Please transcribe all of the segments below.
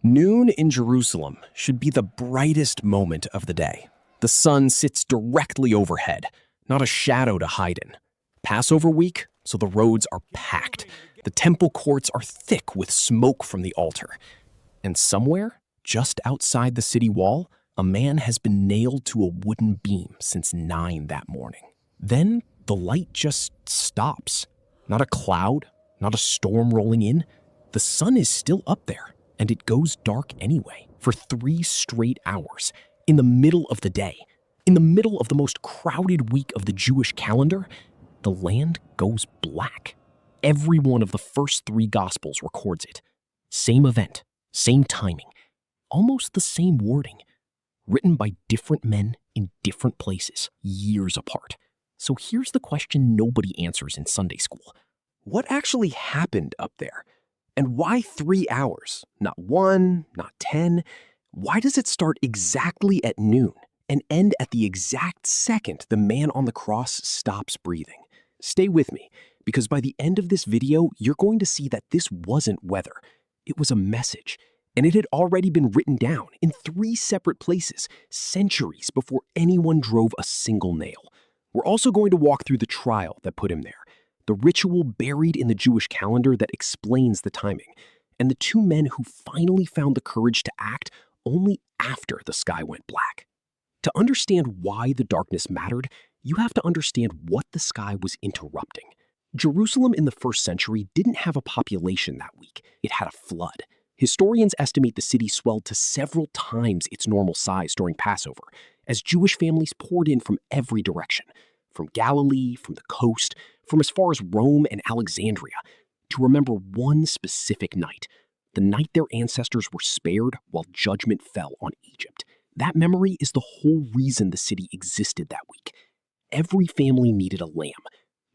Noon in Jerusalem should be the brightest moment of the day. The sun sits directly overhead, not a shadow to hide in. Passover week, so the roads are packed. The temple courts are thick with smoke from the altar. And somewhere, just outside the city wall, a man has been nailed to a wooden beam since 9 that morning. Then the light just stops. Not a cloud, not a storm rolling in. The sun is still up there. And it goes dark anyway, for 3 straight hours, in the middle of the day. In the middle of the most crowded week of the Jewish calendar, the land goes black. Every one of the first 3 Gospels records it. Same event, same timing, almost the same wording, written by different men in different places, years apart. So here's the question nobody answers in Sunday school. What actually happened up there? And why 3 hours? Not 1, not 10. Why does it start exactly at noon and end at the exact second the man on the cross stops breathing? Stay with me, because by the end of this video, you're going to see that this wasn't weather. It was a message, and it had already been written down in 3 separate places, centuries before anyone drove a single nail. We're also going to walk through the trial that put him there, the ritual buried in the Jewish calendar that explains the timing, and the 2 men who finally found the courage to act only after the sky went black. To understand why the darkness mattered, you have to understand what the sky was interrupting. Jerusalem in the 1st century didn't have a population that week. It had a flood. Historians estimate the city swelled to several times its normal size during Passover, as Jewish families poured in from every direction, from Galilee, from the coast, from as far as Rome and Alexandria, to remember one specific night, the night their ancestors were spared while judgment fell on Egypt. That memory is the whole reason the city existed that week. Every family needed a lamb.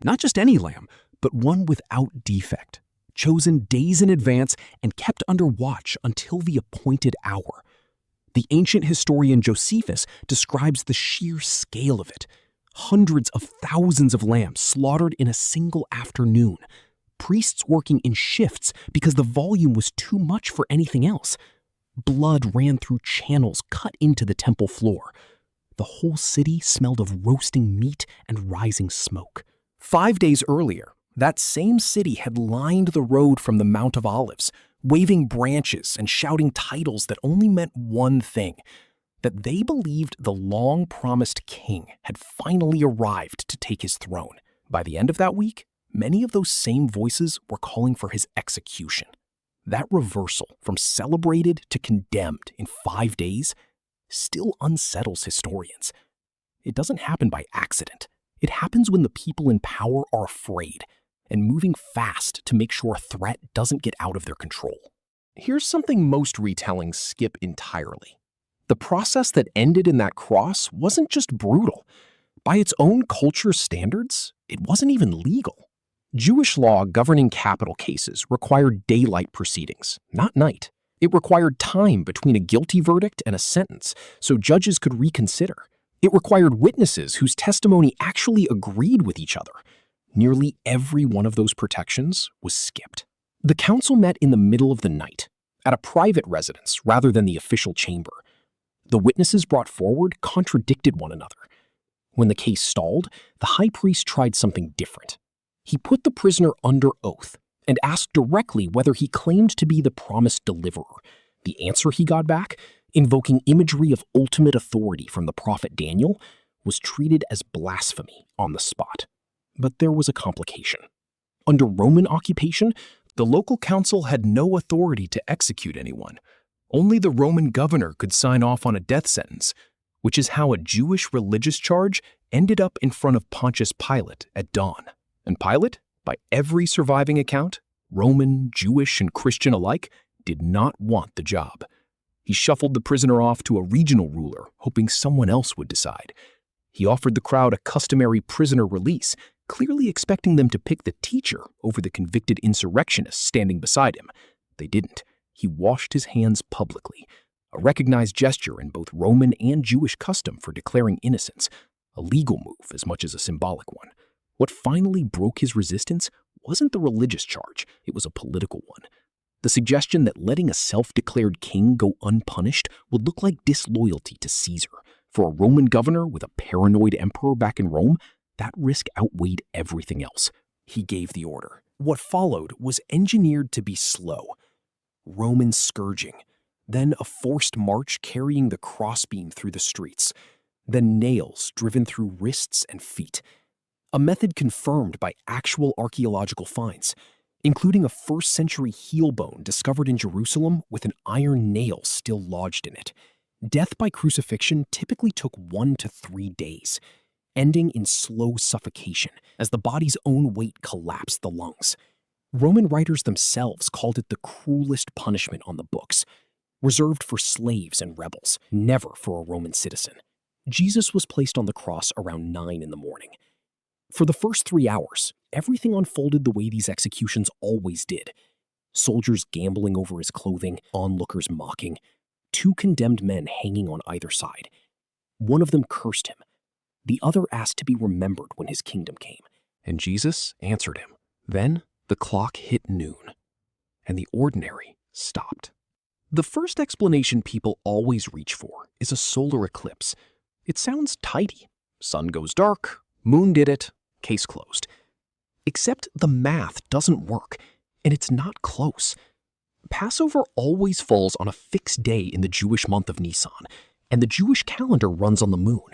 Not just any lamb, but one without defect, chosen days in advance and kept under watch until the appointed hour. The ancient historian Josephus describes the sheer scale of it. Hundreds of thousands of lambs slaughtered in a single afternoon. Priests working in shifts because the volume was too much for anything else. Blood ran through channels cut into the temple floor. The whole city smelled of roasting meat and rising smoke. 5 days earlier, that same city had lined the road from the Mount of Olives, waving branches and shouting titles that only meant one thing: that they believed the long-promised king had finally arrived to take his throne. By the end of that week, many of those same voices were calling for his execution. That reversal from celebrated to condemned in 5 days still unsettles historians. It doesn't happen by accident. It happens when the people in power are afraid and moving fast to make sure a threat doesn't get out of their control. Here's something most retellings skip entirely. The process that ended in that cross wasn't just brutal. By its own culture's standards, it wasn't even legal. Jewish law governing capital cases required daylight proceedings, not night. It required time between a guilty verdict and a sentence, so judges could reconsider. It required witnesses whose testimony actually agreed with each other. Nearly every one of those protections was skipped. The council met in the middle of the night, at a private residence rather than the official chamber. The witnesses brought forward contradicted one another. When the case stalled, the high priest tried something different. He put the prisoner under oath and asked directly whether he claimed to be the promised deliverer. The answer he got back, invoking imagery of ultimate authority from the prophet Daniel, was treated as blasphemy on the spot. But there was a complication. Under Roman occupation, the local council had no authority to execute anyone. Only the Roman governor could sign off on a death sentence, which is how a Jewish religious charge ended up in front of Pontius Pilate at dawn. And Pilate, by every surviving account, Roman, Jewish, and Christian alike, did not want the job. He shuffled the prisoner off to a regional ruler, hoping someone else would decide. He offered the crowd a customary prisoner release, clearly expecting them to pick the teacher over the convicted insurrectionist standing beside him. They didn't. He washed his hands publicly, a recognized gesture in both Roman and Jewish custom for declaring innocence, a legal move as much as a symbolic one. What finally broke his resistance wasn't the religious charge, it was a political one. The suggestion that letting a self-declared king go unpunished would look like disloyalty to Caesar. For a Roman governor with a paranoid emperor back in Rome, that risk outweighed everything else. He gave the order. What followed was engineered to be slow. Roman scourging, then a forced march carrying the crossbeam through the streets, then nails driven through wrists and feet. A method confirmed by actual archaeological finds, including a first-century heel bone discovered in Jerusalem with an iron nail still lodged in it. Death by crucifixion typically took 1 to 3 days, ending in slow suffocation as the body's own weight collapsed the lungs. Roman writers themselves called it the cruelest punishment on the books, reserved for slaves and rebels, never for a Roman citizen. Jesus was placed on the cross around 9 in the morning. For the first 3 hours, everything unfolded the way these executions always did. Soldiers gambling over his clothing, onlookers mocking, 2 condemned men hanging on either side. One of them cursed him. The other asked to be remembered when his kingdom came. And Jesus answered him. Then the clock hit noon, and the ordinary stopped. The first explanation people always reach for is a solar eclipse. It sounds tidy. Sun goes dark, moon did it, case closed. Except the math doesn't work, and it's not close. Passover always falls on a fixed day in the Jewish month of Nisan, and the Jewish calendar runs on the moon.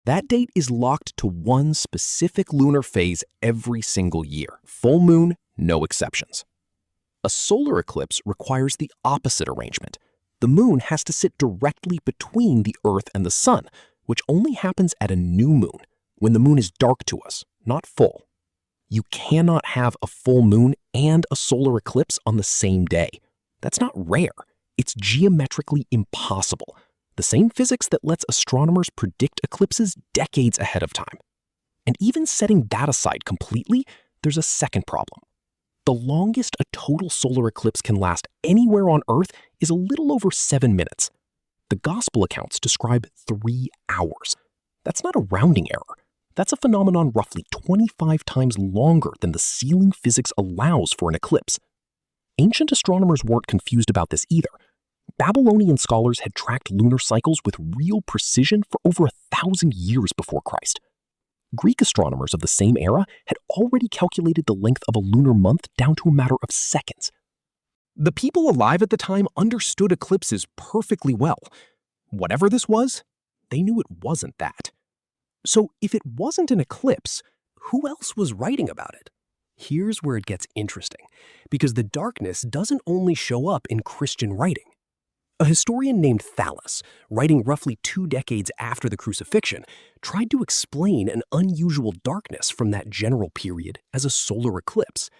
That date is locked to one specific lunar phase every single year. Full moon, no exceptions. A solar eclipse requires the opposite arrangement. The moon has to sit directly between the Earth and the sun, which only happens at a new moon, when the moon is dark to us, not full. You cannot have a full moon and a solar eclipse on the same day. That's not rare. It's geometrically impossible. The same physics that lets astronomers predict eclipses decades ahead of time. And even setting that aside completely, there's a second problem. The longest a total solar eclipse can last anywhere on Earth is a little over 7 minutes. The Gospel accounts describe 3 hours. That's not a rounding error. That's a phenomenon roughly 25 times longer than the ceiling physics allows for an eclipse. Ancient astronomers weren't confused about this either. Babylonian scholars had tracked lunar cycles with real precision for over 1,000 years before Christ. Greek astronomers of the same era had already calculated the length of a lunar month down to a matter of seconds. The people alive at the time understood eclipses perfectly well. Whatever this was, they knew it wasn't that. So if it wasn't an eclipse, who else was writing about it? Here's where it gets interesting, because the darkness doesn't only show up in Christian writing. A historian named Thallus, writing roughly 2 decades after the crucifixion, tried to explain an unusual darkness from that general period as a solar eclipse.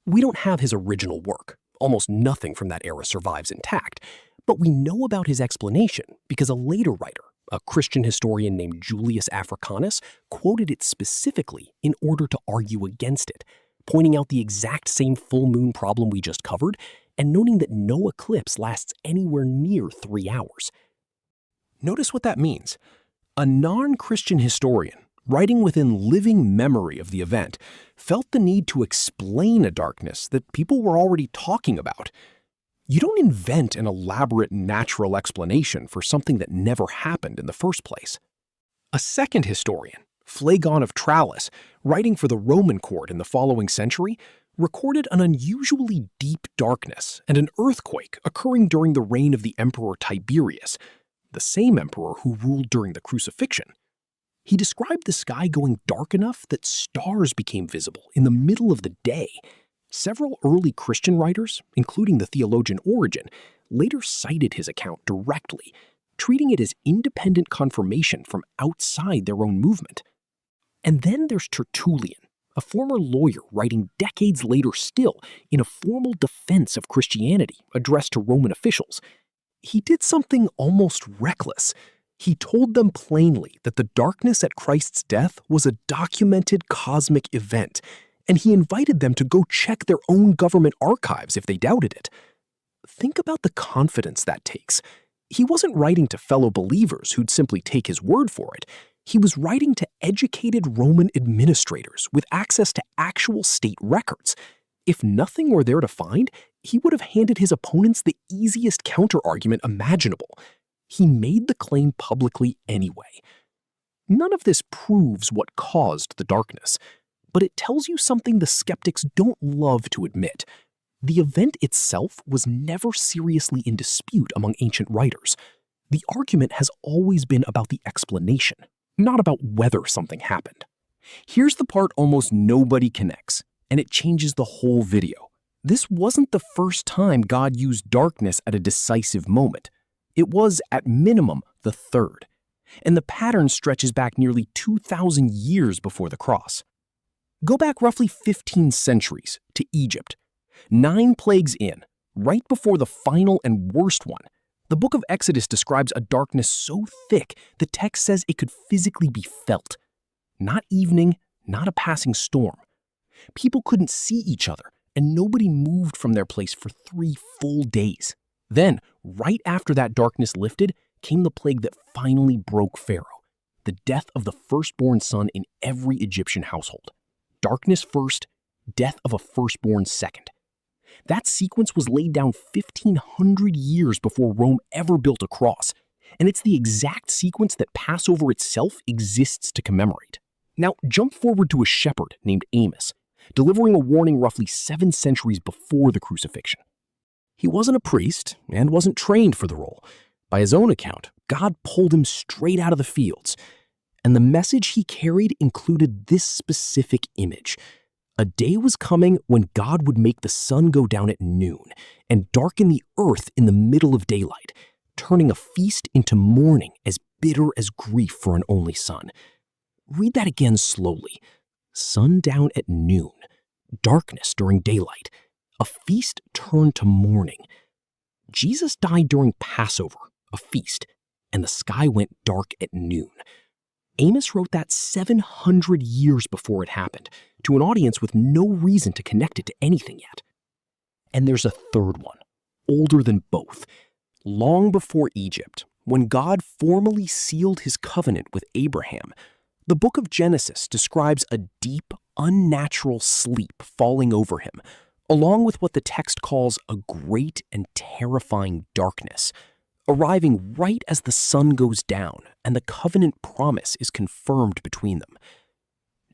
We don't have his original work. Almost nothing from that era survives intact. But we know about his explanation because a later writer, a Christian historian named Julius Africanus, quoted it specifically in order to argue against it, pointing out the exact same full moon problem we just covered, and noting that no eclipse lasts anywhere near 3 hours. Notice what that means. A non-Christian historian, writing within living memory of the event, felt the need to explain a darkness that people were already talking about. You don't invent an elaborate natural explanation for something that never happened in the first place. A second historian, Phlegon of Tralles, writing for the Roman court in the following century, recorded an unusually deep darkness and an earthquake occurring during the reign of the Emperor Tiberius, the same emperor who ruled during the crucifixion. He described the sky going dark enough that stars became visible in the middle of the day. Several early Christian writers, including the theologian Origen, later cited his account directly, treating it as independent confirmation from outside their own movement. And then there's Tertullian, a former lawyer writing decades later still in a formal defense of Christianity addressed to Roman officials. He did something almost reckless. He told them plainly that the darkness at Christ's death was a documented cosmic event, and he invited them to go check their own government archives if they doubted it. Think about the confidence that takes. He wasn't writing to fellow believers who'd simply take his word for it. He was writing to educated Roman administrators with access to actual state records. If nothing were there to find, he would have handed his opponents the easiest counter-argument imaginable. He made the claim publicly anyway. None of this proves what caused the darkness, but it tells you something the skeptics don't love to admit. The event itself was never seriously in dispute among ancient writers. The argument has always been about the explanation, not about whether something happened. Here's the part almost nobody connects, and it changes the whole video. This wasn't the first time God used darkness at a decisive moment. It was, at minimum, the third. And the pattern stretches back nearly 2,000 years before the cross. Go back roughly 15 centuries to Egypt. 9 plagues in, right before the final and worst one, the book of Exodus describes a darkness so thick the text says it could physically be felt. Not evening, not a passing storm. People couldn't see each other, and nobody moved from their place for 3 full days. Then, right after that darkness lifted, came the plague that finally broke Pharaoh, the death of the firstborn son in every Egyptian household. Darkness first, death of a firstborn second. That sequence was laid down 1,500 years before Rome ever built a cross, and it's the exact sequence that Passover itself exists to commemorate. Now, jump forward to a shepherd named Amos, delivering a warning roughly 7 centuries before the crucifixion. He wasn't a priest and wasn't trained for the role. By his own account, God pulled him straight out of the fields, and the message he carried included this specific image. A day was coming when God would make the sun go down at noon and darken the earth in the middle of daylight, turning a feast into mourning as bitter as grief for an only son. Read that again slowly. Sundown at noon, darkness during daylight, a feast turned to mourning. Jesus died during Passover, a feast, and the sky went dark at noon. Amos wrote that 700 years before it happened, to an audience with no reason to connect it to anything yet. And there's a third one, older than both. Long before Egypt, when God formally sealed his covenant with Abraham, the book of Genesis describes a deep, unnatural sleep falling over him, along with what the text calls a great and terrifying darkness, arriving right as the sun goes down and the covenant promise is confirmed between them.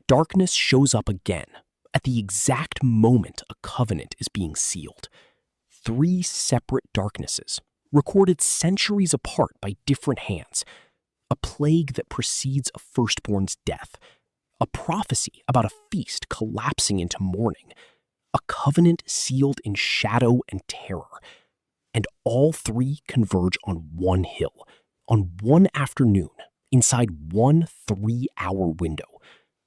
Darkness shows up again at the exact moment a covenant is being sealed. 3 separate darknesses, recorded centuries apart by different hands. A plague that precedes a firstborn's death. A prophecy about a feast collapsing into mourning. A covenant sealed in shadow and terror. And all 3 converge on one hill, on one afternoon, inside one 3-hour window.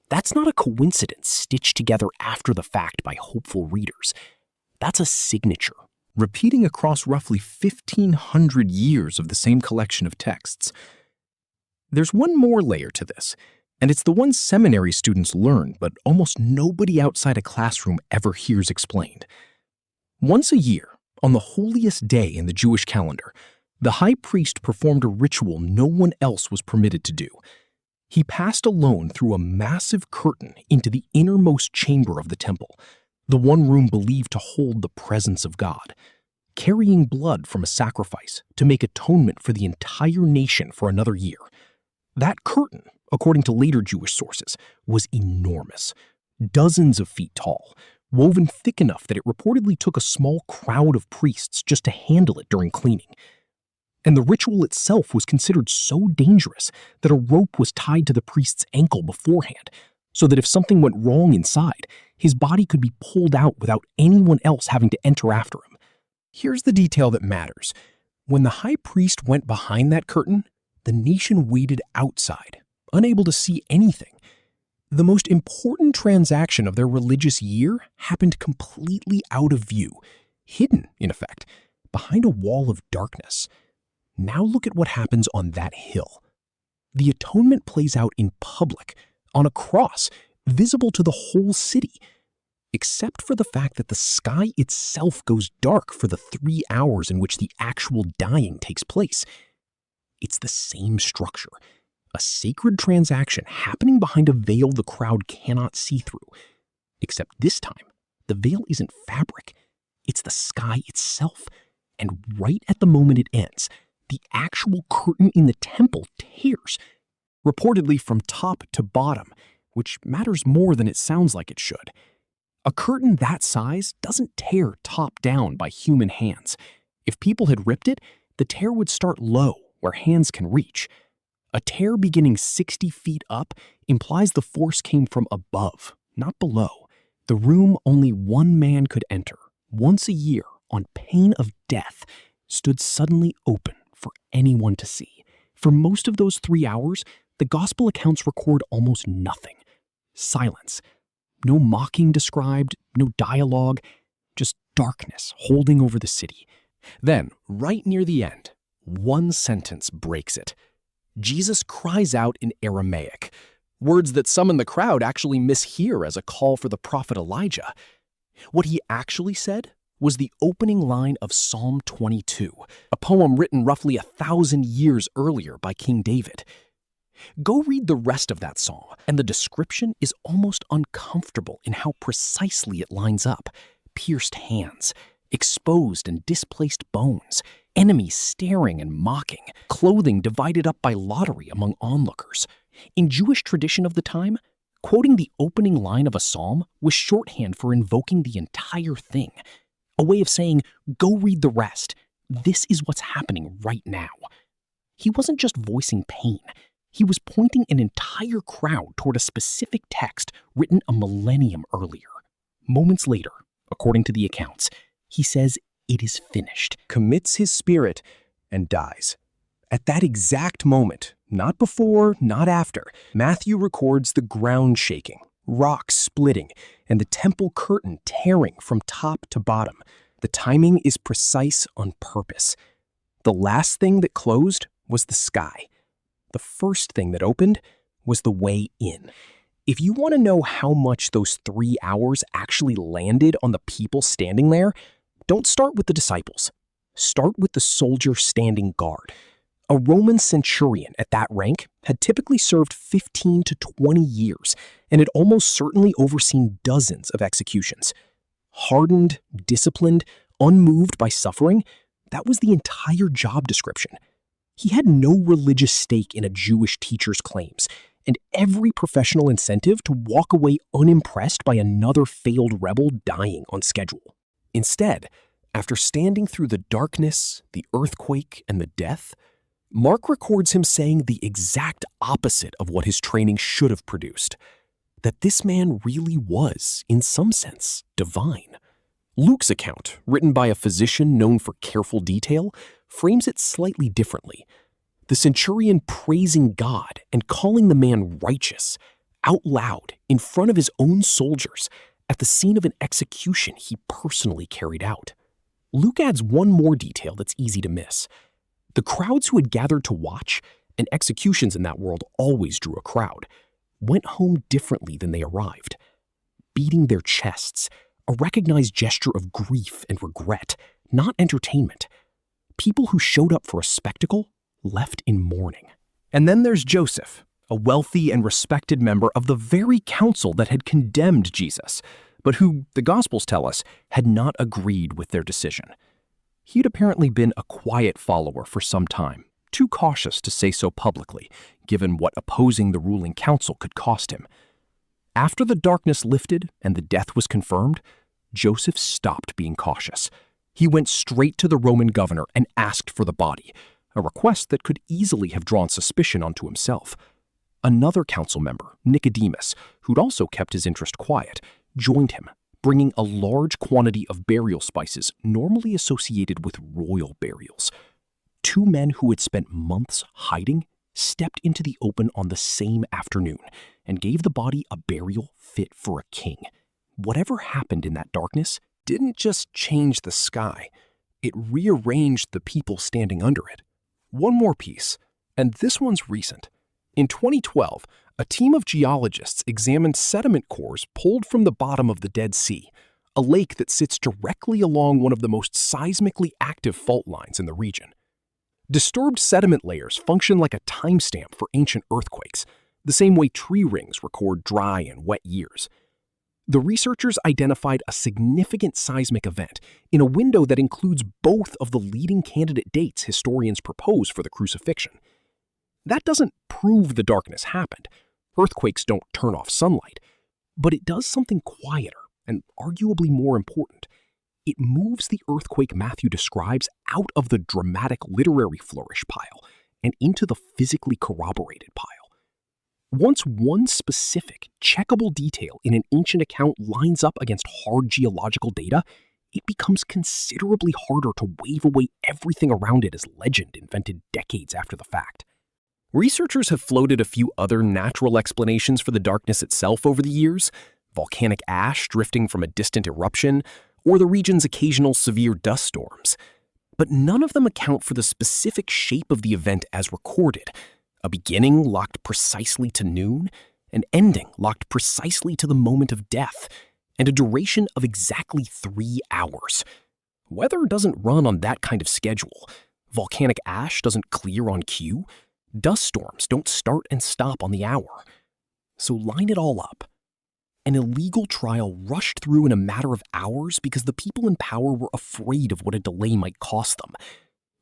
That's not a coincidence stitched together after the fact by hopeful readers. That's a signature, repeating across roughly 1,500 years of the same collection of texts. There's one more layer to this, and it's the one seminary students learn, but almost nobody outside a classroom ever hears explained. Once a year, on the holiest day in the Jewish calendar, the high priest performed a ritual no one else was permitted to do. He passed alone through a massive curtain into the innermost chamber of the temple, the one room believed to hold the presence of God, carrying blood from a sacrifice to make atonement for the entire nation for another year. That curtain, according to later Jewish sources, was enormous, dozens of feet tall, woven thick enough that it reportedly took a small crowd of priests just to handle it during cleaning. And the ritual itself was considered so dangerous that a rope was tied to the priest's ankle beforehand, so that if something went wrong inside, his body could be pulled out without anyone else having to enter after him. Here's the detail that matters. When the high priest went behind that curtain, the nation waited outside, unable to see anything. The most important transaction of their religious year happened completely out of view, hidden, in effect, behind a wall of darkness. Now look at what happens on that hill. The atonement plays out in public, on a cross, visible to the whole city, except for the fact that the sky itself goes dark for the 3 hours in which the actual dying takes place. It's the same structure, a sacred transaction happening behind a veil the crowd cannot see through. Except this time, the veil isn't fabric, It's the sky itself. And right at the moment it ends, the actual curtain in the temple tears, reportedly from top to bottom, which matters more than it sounds like it should. A curtain that size doesn't tear top down by human hands. If people had ripped it, the tear would start low, where hands can reach. A tear beginning 60 feet up implies the force came from above, not below. The room only one man could enter, once a year, on pain of death, stood suddenly open for anyone to see. For most of those 3 hours, the gospel accounts record almost nothing. Silence. No mocking described, no dialogue, just darkness holding over the city. Then, right near the end, one sentence breaks it. Jesus cries out in Aramaic, words that some in the crowd actually mishear as a call for the prophet Elijah. What he actually said was the opening line of Psalm 22, a poem written roughly 1,000 years earlier by King David. Go read the rest of that psalm, and the description is almost uncomfortable in how precisely it lines up. Pierced hands, exposed and displaced bones, enemies staring and mocking, clothing divided up by lottery among onlookers. In Jewish tradition of the time, quoting the opening line of a psalm was shorthand for invoking the entire thing, a way of saying, go read the rest. This is what's happening right now. He wasn't just voicing pain. He was pointing an entire crowd toward a specific text written a millennium earlier. Moments later, according to the accounts, he says, "It is finished," commits his spirit, and dies. At that exact moment, not before, not after, Matthew records the ground shaking, rocks splitting, and the temple curtain tearing from top to bottom. The timing is precise on purpose. The last thing that closed was the sky. The first thing that opened was the way in. If you want to know how much those 3 hours actually landed on the people standing there, don't start with the disciples. Start with the soldier standing guard. A Roman centurion at that rank had typically served 15 to 20 years and had almost certainly overseen dozens of executions. Hardened, disciplined, unmoved by suffering, that was the entire job description. He had no religious stake in a Jewish teacher's claims, and every professional incentive to walk away unimpressed by another failed rebel dying on schedule. Instead, after standing through the darkness, the earthquake, and the death, Mark records him saying the exact opposite of what his training should have produced, that this man really was, in some sense, divine. Luke's account, written by a physician known for careful detail, frames it slightly differently. The centurion praising God and calling the man righteous, out loud, in front of his own soldiers, at the scene of an execution he personally carried out. Luke adds one more detail that's easy to miss. The crowds who had gathered to watch, and executions in that world always drew a crowd, went home differently than they arrived. Beating their chests, a recognized gesture of grief and regret, not entertainment. People who showed up for a spectacle left in mourning. And then there's Joseph, a wealthy and respected member of the very council that had condemned Jesus, but who, the Gospels tell us, had not agreed with their decision. He'd apparently been a quiet follower for some time, too cautious to say so publicly, given what opposing the ruling council could cost him. After the darkness lifted and the death was confirmed, Joseph stopped being cautious. He went straight to the Roman governor and asked for the body, a request that could easily have drawn suspicion onto himself. Another council member, Nicodemus, who'd also kept his interest quiet, joined him, bringing a large quantity of burial spices normally associated with royal burials. Two men who had spent months hiding stepped into the open on the same afternoon and gave the body a burial fit for a king. Whatever happened in that darkness didn't just change the sky, it rearranged the people standing under it. One more piece, and this one's recent. In 2012, a team of geologists examined sediment cores pulled from the bottom of the Dead Sea, a lake that sits directly along one of the most seismically active fault lines in the region. Disturbed sediment layers function like a timestamp for ancient earthquakes, the same way tree rings record dry and wet years. The researchers identified a significant seismic event in a window that includes both of the leading candidate dates historians propose for the crucifixion. That doesn't prove the darkness happened. Earthquakes don't turn off sunlight. But it does something quieter and arguably more important. It moves the earthquake Matthew describes out of the dramatic literary flourish pile and into the physically corroborated pile. Once one specific, checkable detail in an ancient account lines up against hard geological data, it becomes considerably harder to wave away everything around it as legend invented decades after the fact. Researchers have floated a few other natural explanations for the darkness itself over the years: volcanic ash drifting from a distant eruption, or the region's occasional severe dust storms. But none of them account for the specific shape of the event as recorded: a beginning locked precisely to noon, an ending locked precisely to the moment of death, and a duration of exactly 3 hours. Weather doesn't run on that kind of schedule. Volcanic ash doesn't clear on cue. Dust storms don't start and stop on the hour. So line it all up. An illegal trial rushed through in a matter of hours because the people in power were afraid of what a delay might cost them.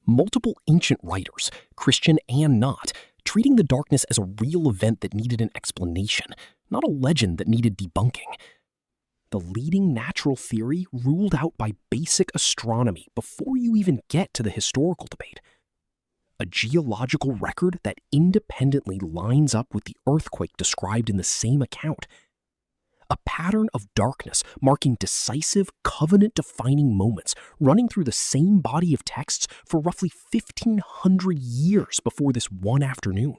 Multiple ancient writers, Christian and not, treating the darkness as a real event that needed an explanation, not a legend that needed debunking. The leading natural theory ruled out by basic astronomy before you even get to the historical debate. A geological record that independently lines up with the earthquake described in the same account. A pattern of darkness marking decisive, covenant-defining moments running through the same body of texts for roughly 1,500 years before this one afternoon.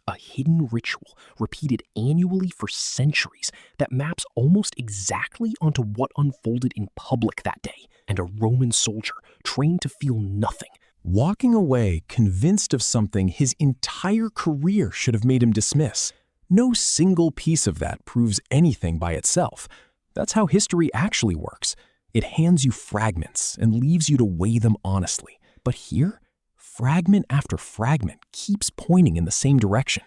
A hidden ritual repeated annually for centuries that maps almost exactly onto what unfolded in public that day, and a Roman soldier trained to feel nothing, walking away convinced of something his entire career should have made him dismiss. No single piece of that proves anything by itself. That's how history actually works. It hands you fragments and leaves you to weigh them honestly. But here, fragment after fragment keeps pointing in the same direction.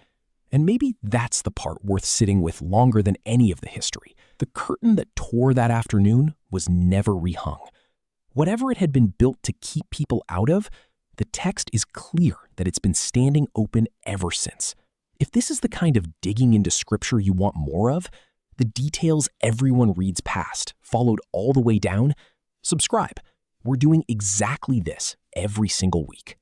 And maybe that's the part worth sitting with longer than any of the history. The curtain that tore that afternoon was never rehung. Whatever it had been built to keep people out of, the text is clear that it's been standing open ever since. If this is the kind of digging into scripture you want more of, the details everyone reads past, followed all the way down, subscribe. We're doing exactly this every single week.